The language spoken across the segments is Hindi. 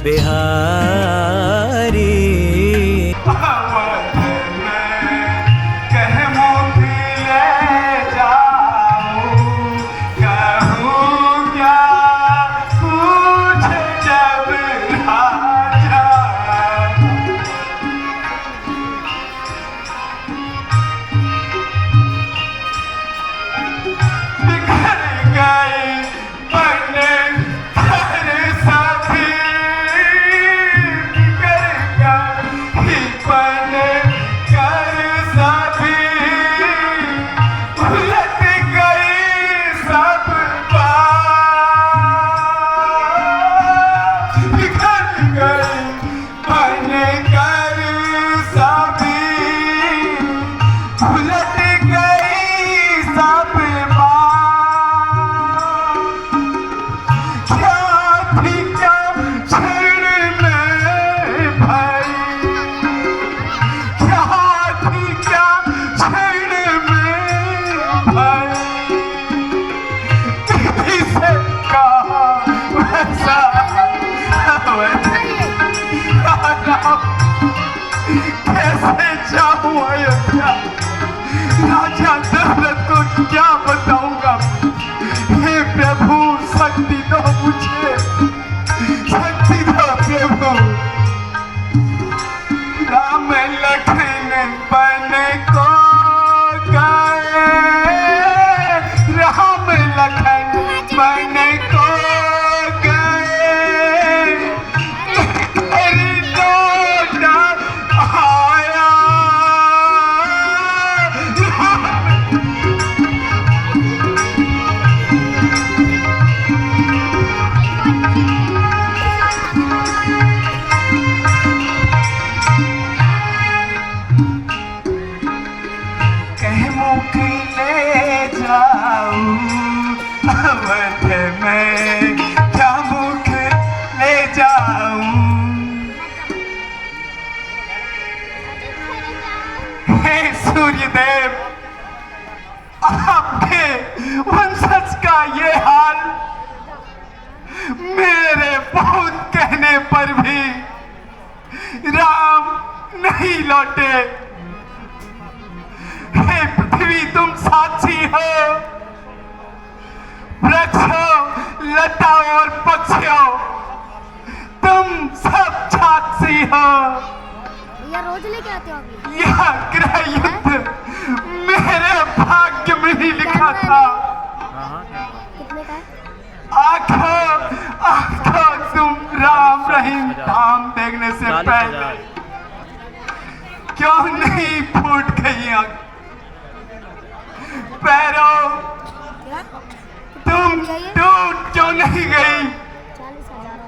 बिहारी। कैसे जाऊं अयोध्या, राजा दशरथ को क्या बताऊंगा। हे प्रभु शक्ति दो मुझे, शक्ति दो प्रभु। राम लखन बन को गए, राम लखन बन को सूर्यदेव, आपके वंशज का ये हाल, मेरे बहुत कहने पर भी राम नहीं लौटे। हे पृथ्वी तुम साक्षी हो, वृक्षों, लता और पक्षियों तुम सब साक्षी हो। भैया रोज लेके आते हो अभी? यह गृह युद्ध मेरे भाग्य में ही लिखा था। कितने का है? आंखों आंखों तुम राम रहीम धाम देखने से पहले क्यों नहीं फूट गई आंख? पैरों तुम टूट क्यों नहीं गई? 40,000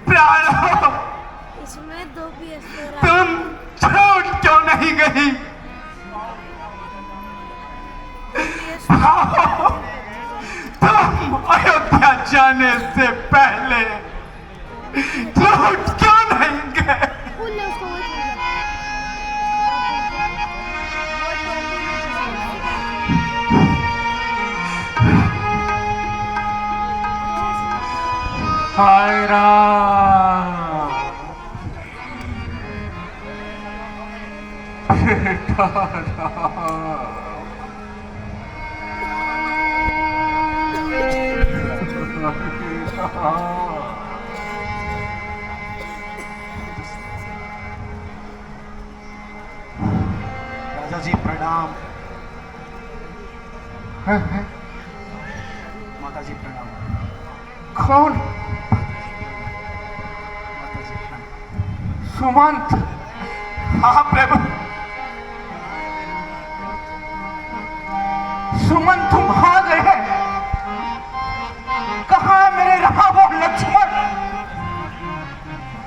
प्राणों इसमें 2 PS तुम छूट क्यों नहीं गई? तुम अयोध्या जाने से पहले छूट क्यों नहीं गए? हाय राम, राजा जी प्रणाम। माता जी प्रणाम। कौन? माता जी प्रणाम। सुमंत। हाँ प्रभु। सुमंत तुम आ गए? कहाँ है मेरे राम और लक्ष्मण?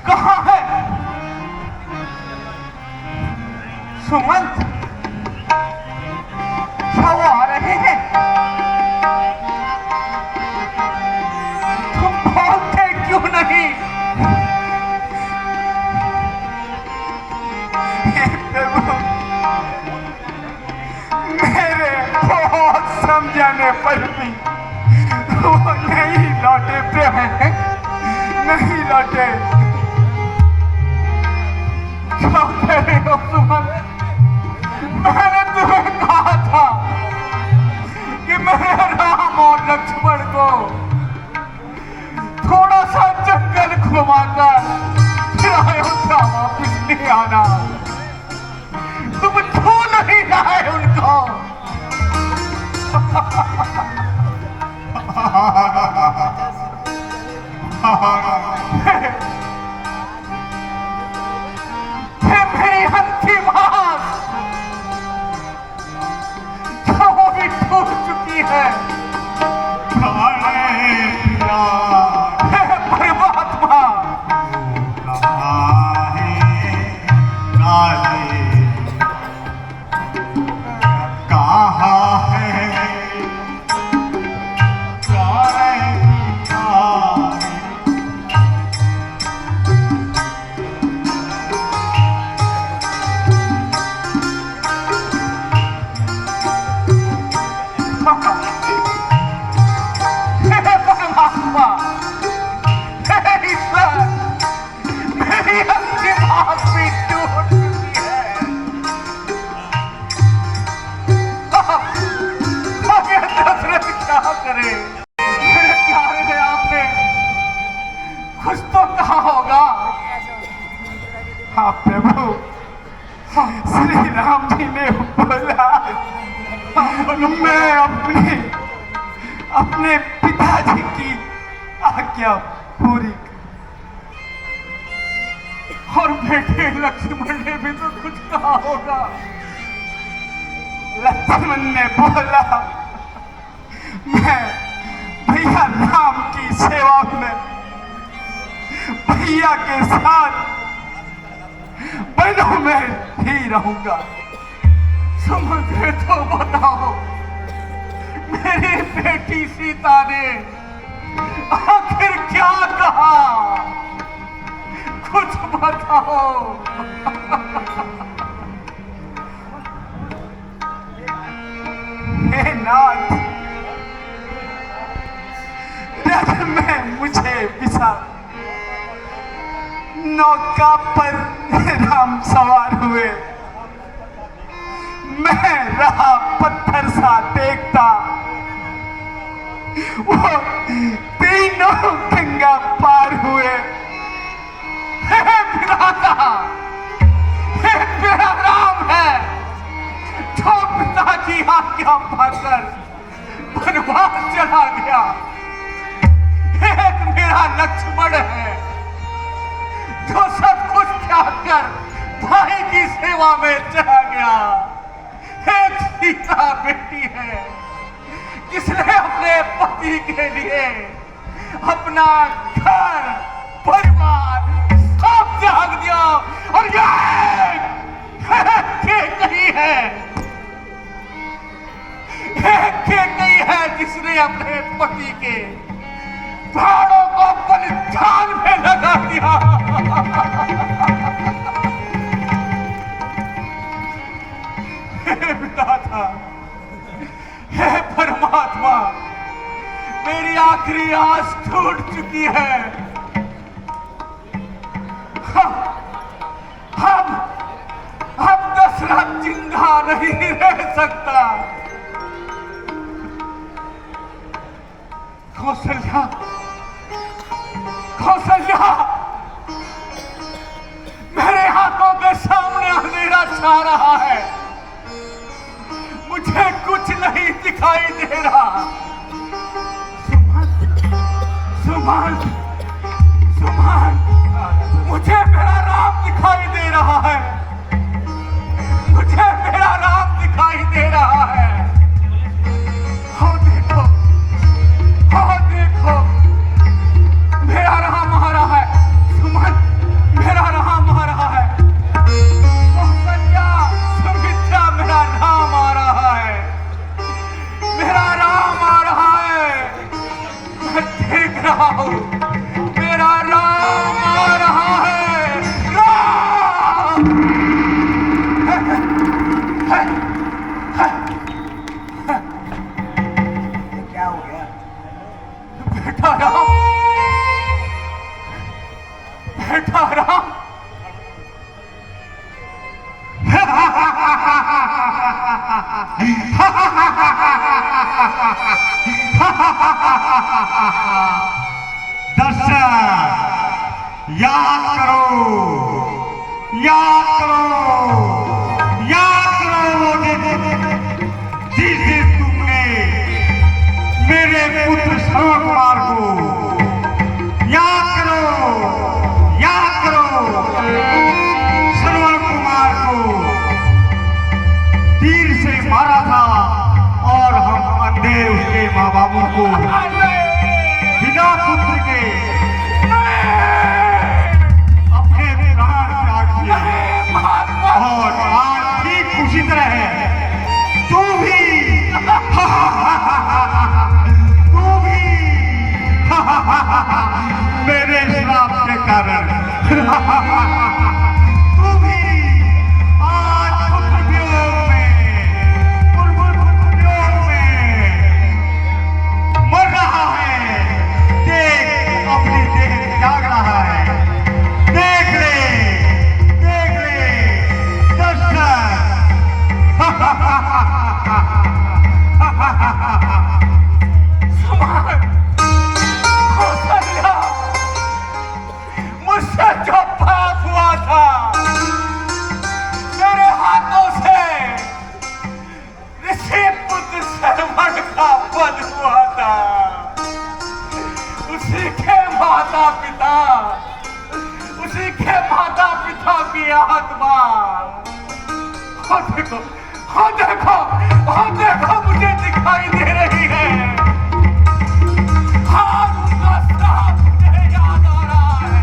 कहाँ है सुमंत? क्या वो आ रहे हैं? तुम बोलते क्यों नहीं? हे प्रभु, मेरे बहुत समझाने पर भी वो नहीं लौटे, नहीं लौटे। हाँ प्रभु, श्री राम जी ने बोला मैं अपने पिताजी की आज्ञा पूरी और बेटे लक्ष्मण ने भी तो कुछ कहा होगा। लक्ष्मण ने बोला मैं भैया राम की सेवा में भैया के साथ वनों में ही रहूंगा। समझे तो बताओ, मेरी बेटी सीता ने आखिर क्या कहा, कुछ बताओ। हे नाथ, रथ में मुझे बिछा नौका पर राम सवार हुए। मैं रहा पत्थर सा देखता, वो तीनों गंगा पार हुए। हे विधाता, हे मेरा राम है जो पिता की आज्ञा पाकर वनवास चला गया। एक मेरा लक्ष्मण है जो सब कुछ त्याग कर भाई की सेवा में चला गया। एक सीता बेटी है जिसने अपने पति के लिए अपना घर परिवार सब त्याग दिया। और ये कहीं है, कहीं है जिसने अपने पति के प्राणों को बलिदान में लगा दिया। हे विधाता, हे परमात्मा, मेरी आखिरी आस टूट चुकी है। अब दशरथ जिंदा नहीं रह सकता। कौशल्या, कौशल्या, मेरे हाथों के सामने अंधेरा छा रहा है, मुझे कुछ नहीं दिखाई दे रहा। सुमन, सुमन, मुझे मेरा राम दिखाई दे रहा है, मुझे मेरा राम दिखाई दे रहा है। हाँ देखो, हाँ देखो, मेरा राम आ रहा है। सुमन, मेरा राम आ रहा है। कौशल्या, सुमित्रा, मेरा राम आ रहा है, मेरा राम आ रहा है। मैं देख रहा हूँ, मेरा राम आ रहा है। राम! क्या हो गया? बेटा राम, बेटा राम, दर्शन याद करो, याद करो, याद करो वो दिन जिस दिन तुमने मेरे पुत्र श्रवण कुमार को, याद करो, याद करो, श्रवण कुमार को तीर से मारा था और हम अंधे उसके माँ बापों को बिना पुत्र के अपने प्राण त्याग दिए। और आज ठीक उसी तरह है, तू भी मेरे श्राप के कारण तू भी आज पुत्र वियोग में, पुत्र वियोग में मर रहा है। देख, अपनी देह त्याग रहा है। देख ले, देख ले, दर्शन। सुमन, कौशल्या, मुझसे जो पाप हुआ की आत्मा। हाँ देखो, हाँ देखो, हाँ देखो, मुझे दिखाई दे रही है। हाँ उनका साथ मुझे याद आ रहा है,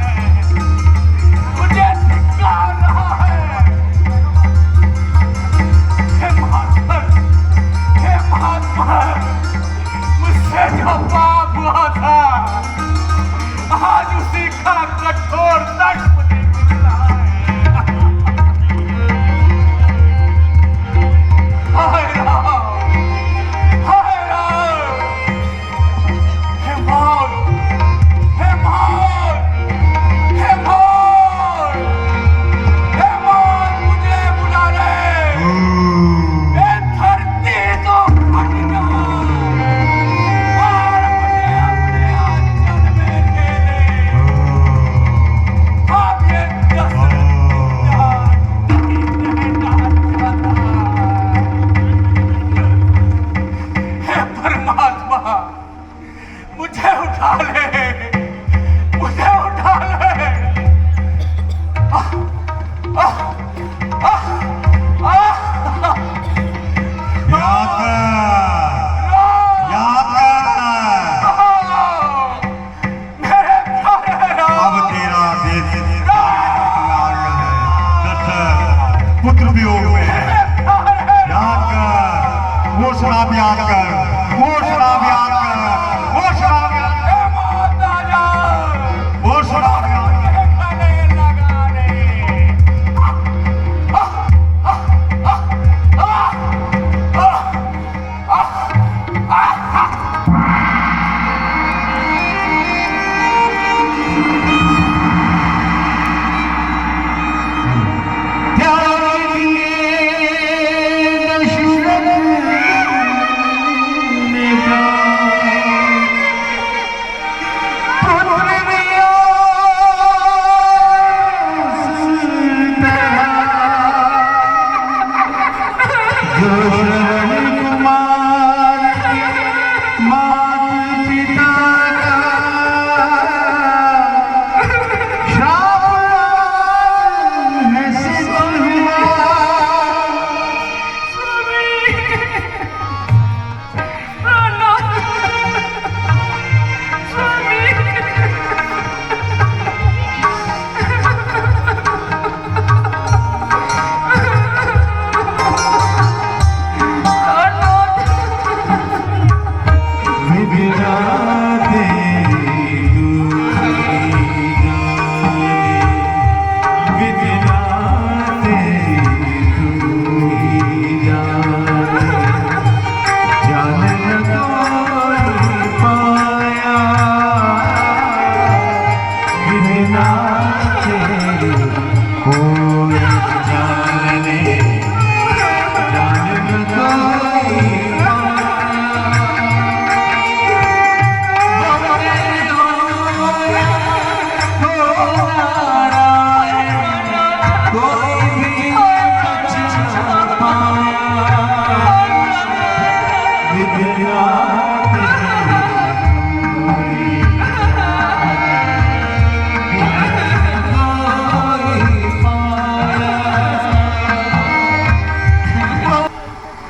मुझे धिक्कार रहा है। हे महात्मा, मुझसे जो पाप हुआ था, आज उसी का कठोर दंड मुझे मिल रहा है। हाय राम, हाय राम। हे मौत, हे मौत, हे मौत, हे मौत, मुझे बुला ले। ये धरती तो फट जा और मुझे अपने आंचल में ले ले। अब ये दशरथ की जान नहीं रहना चाहता। हे परमात्मा, मुझे उठा ले, मुझे उठा ले। आह, आह, आह, आह, याद कर, मेरे प्यारे राम। अब तेरा देश पुत्र वियोग में है। याद कर, वो शराब याद कर, वो शराब याद कर, वो शराब याद कर, हे माता जा, वो शराब याद कर। मुझे गले लगा ले।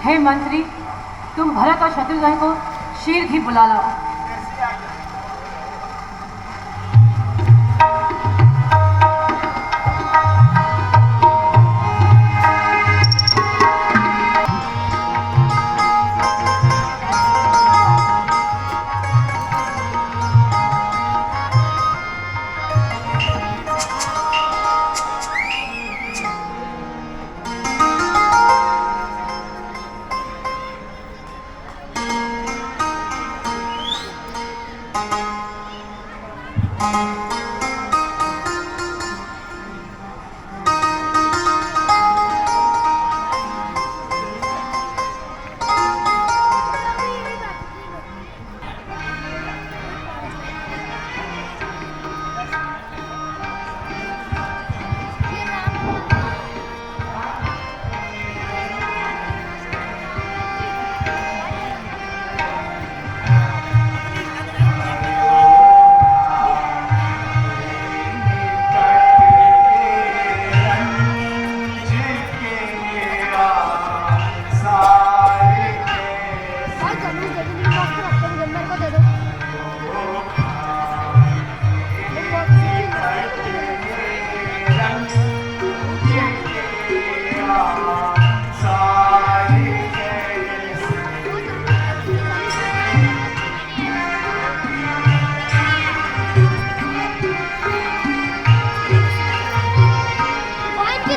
हे मंत्री, तुम भरत और शत्रुघ्न को शीघ्र ही बुला लाओ।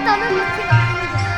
तो मैं मुझसे बाहर नहीं जाऊँ।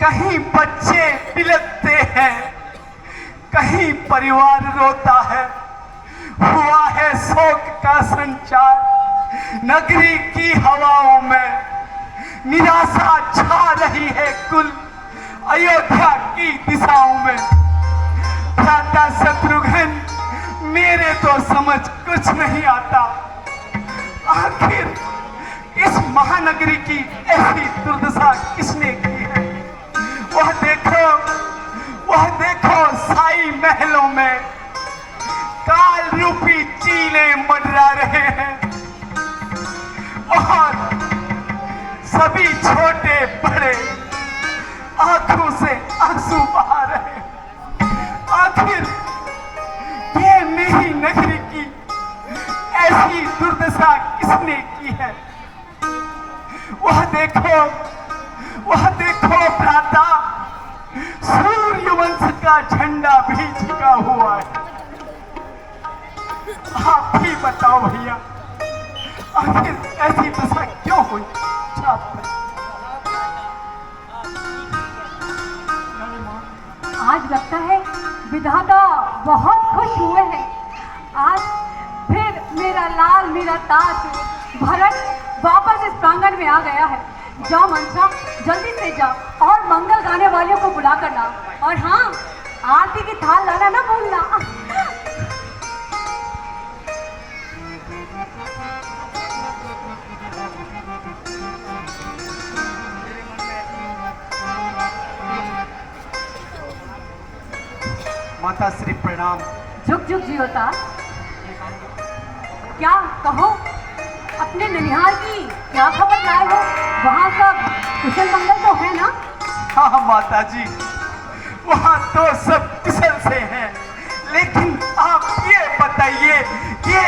कहीं बच्चे बिलखते हैं, कहीं परिवार रोता है। हुआ है शोक का संचार नगरी की हवाओं में, निराशा छा रही है कुल अयोध्या की दिशाओं में। भ्राता शत्रुघ्न मेरे तो समझ कुछ नहीं आता, आखिर इस महानगरी की ऐसी दुर्दशा किसने की है। वह देखो साई महलों में काल रूपी चीले मंडरा रहे हैं और सभी छोटे बड़े आंखों से आंसू बहा रहे हैं। आखिर ये मेरी नगरी की ऐसी दुर्दशा किसने की है। वह देखो भ्राता, सूर्यवंश का झंडा भी झुका हुआ है। आप ही बताओ भैया, आखिर ऐसी दशा क्यों हुई। आज लगता है विधाता बहुत खुश हुए हैं। आज फिर मेरा लाल मेरा ताज भरत वापस इस प्रांगण में आ गया है। जाओ मनसा, जल्दी से जाओ और मंगल गाने वालों को बुला कर ला। और हाँ, आरती की थाल लाना ना भूलना। माता श्री प्रणाम। झुक झुक जी होता। क्या कहो, अपने ननिहाल की क्या खबर लाए हो? वहाँ सब कुशल मंगल तो है ना? हाँ माता जी, वहाँ तो सब कुशल से हैं, लेकिन आप ये बताइए ये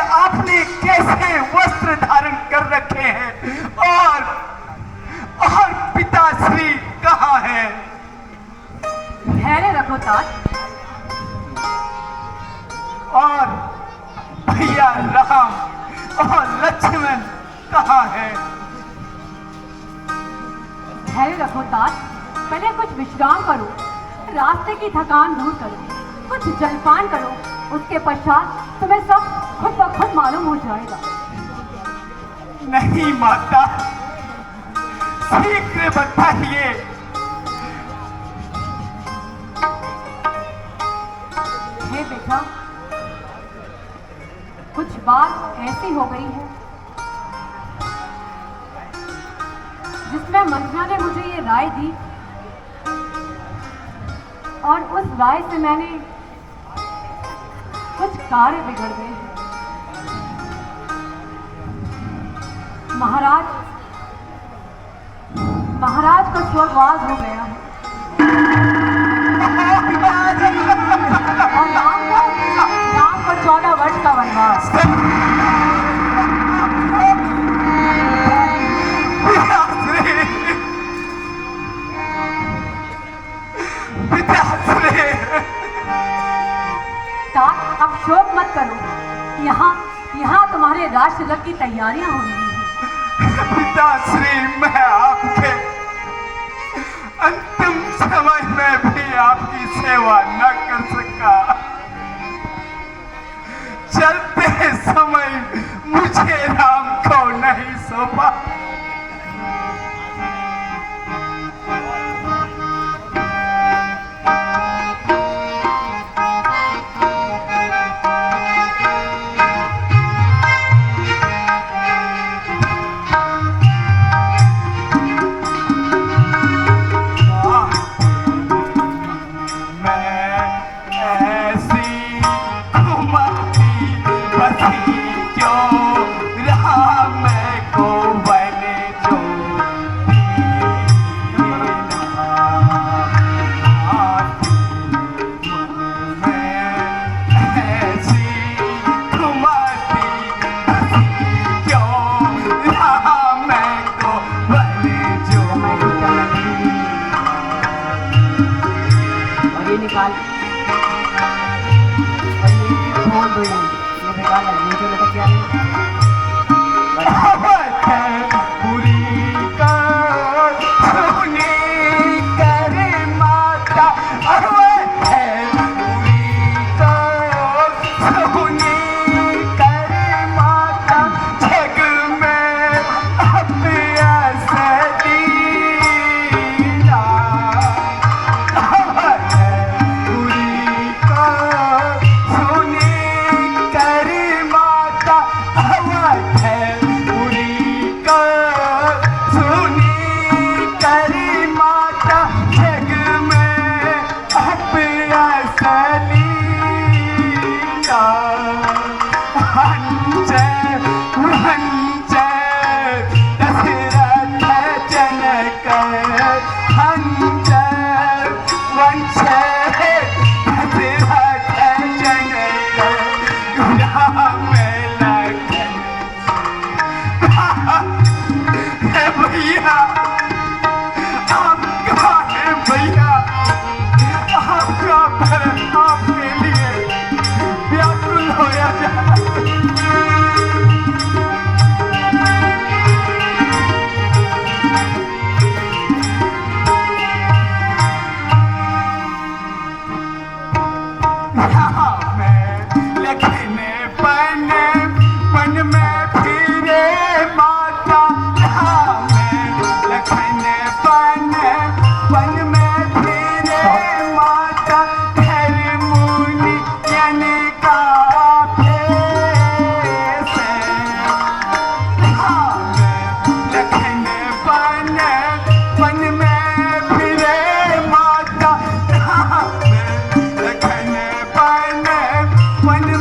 आपने कैसे वस्त्र धारण कर रखे हैं और पिताश्री कहाँ हैं? धैर्य रखो तात। और भैया राम और लक्ष्मण कहाँ हैं? धैर्य रखो तात। पहले कुछ विश्राम करो, रास्ते की थकान दूर करो, कुछ जलपान करो, उसके पश्चात तुम्हें सब खुद ब खुद मालूम हो जाएगा। नहीं माता, शीघ्र बताइए। हे बेटा, कुछ बात ऐसी हो गई है जिसमें मंत्रा ने मुझे ये राय दी और उस राय से मैंने कुछ कार्य बिगड़ गए हैं। महाराज का स्वर्गवास हो गया है और राम को 14 वर्ष का वनवास। अब शोक मत करो, यहाँ तुम्हारे राज तिलक की तैयारियां हो रही हैं। पिताश्री, मैं आपके अंतिम समय में भी आपकी सेवा न कर सका। चलते समय मुझे राम को नहीं सौंपा। निकाल और ये खोल दो, ये बेकार है, नीचे लटक गया लखने पन में फिरे माता धाम लखने पन में फिरे माता घर मुनि जन का भेष धाम लखने पन में फिरे माता धाम लखने पन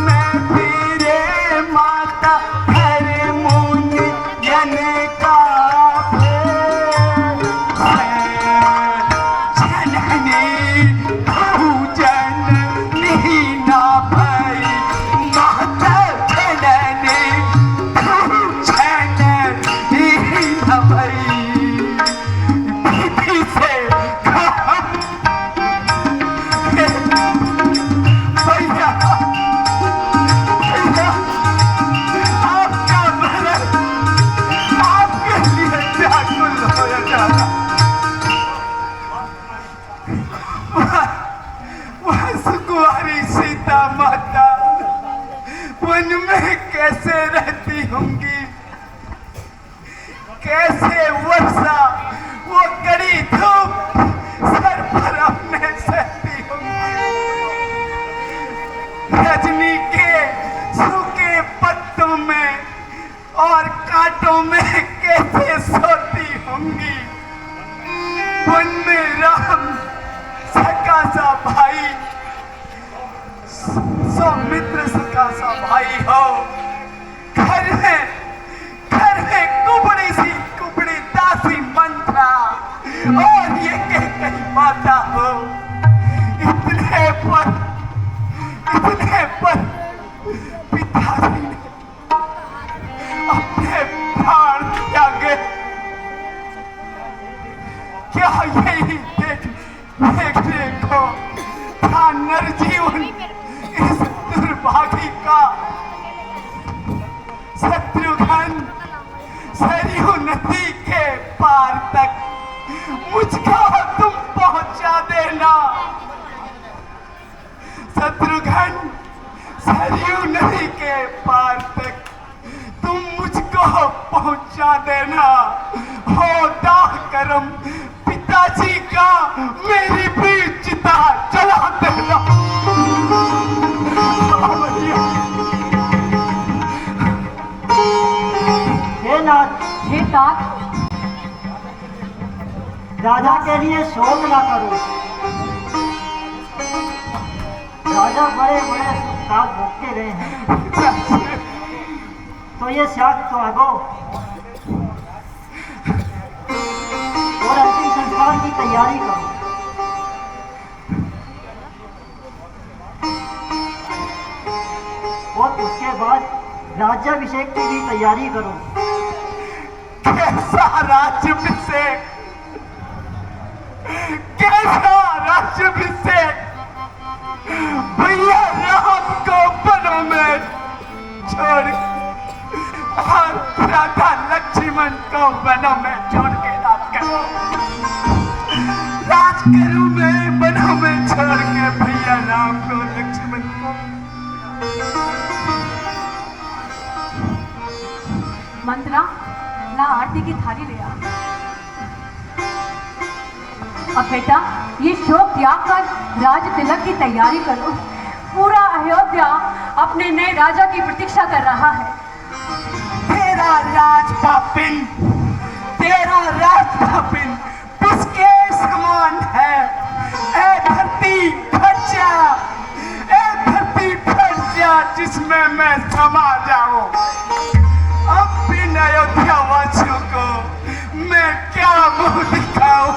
में फिरे माता घर मुनि जन का जननी जननी ना भई माता जननी जननी ना भई दीदी से भैया भैया आपका भला आपके लिए व्याकुल हो जाता वह सुकुमारी सीता माता वन में कैसे रहती होंगी कैसे वर्षा वो कड़ी धूप सर पर अपने सहती होंगी रजनी के सूखे पत्तों में और कांटों में कैसे सोती होंगी वन में राम सका सा भाई सौमित्र सका सा भाई हो घर में कुबड़ी दासी मंत्रा और ये कही माता हो इतने पर पिताजी ने अपने प्राण त्यागे क्या यही देखने को था नरजीवन इस दुर्भागी का शत्रुघ्न सरयू नदी के पार तक मुझको तुम पहुंचा देना शत्रुघ्न सरयू नदी के पार तक तुम मुझको पहुंचा देना हो दाह करम पिताजी का मेरी भी चिता जला देना हे तात राजा के लिए शोक ना करो राजा बड़े बड़े काल भोगते रहे हैं तो ये त्याग त्यागो और अंतिम संस्कार की तैयारी करो और उसके बाद राज्याभिषेक की भी तैयारी करो कैसा राज्याभिषेक भैया राम को वनों में छोड़ राधा लक्ष्मण को वनों में छोड़ के राज करूं मैं वनों में छोड़ के भैया राम को लक्ष्मण को मंत्रा ला आरती की थाली ले आ। अब बेटा ये शोक त्याग कर राज तिलक की तैयारी करो पूरा अयोध्या अपने नए राजा की प्रतीक्षा कर रहा है तेरा राज पापिन किसके समान है ए धरती फट जा जिसमें मैं समा जाऊं अब बिन अयोध्या वासियों को मैं क्या मुंह दिखाऊं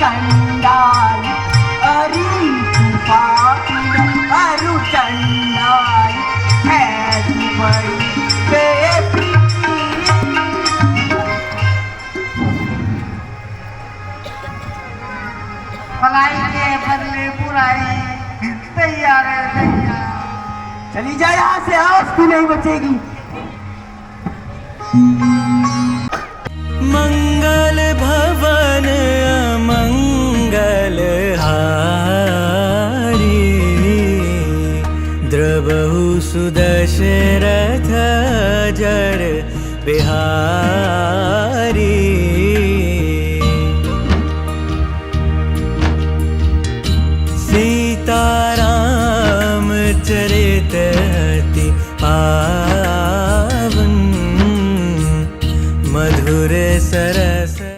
चंडाल अरे तू पापी अरु चंडाल है तू बड़ी बेटी भलाई के बदले बुराई तैयार है तैयार। चली जा यहाँ से आज तू नहीं बचेगी। मंगल भवन अमंगल हारी द्रवहु सुदशरथ जर बिहार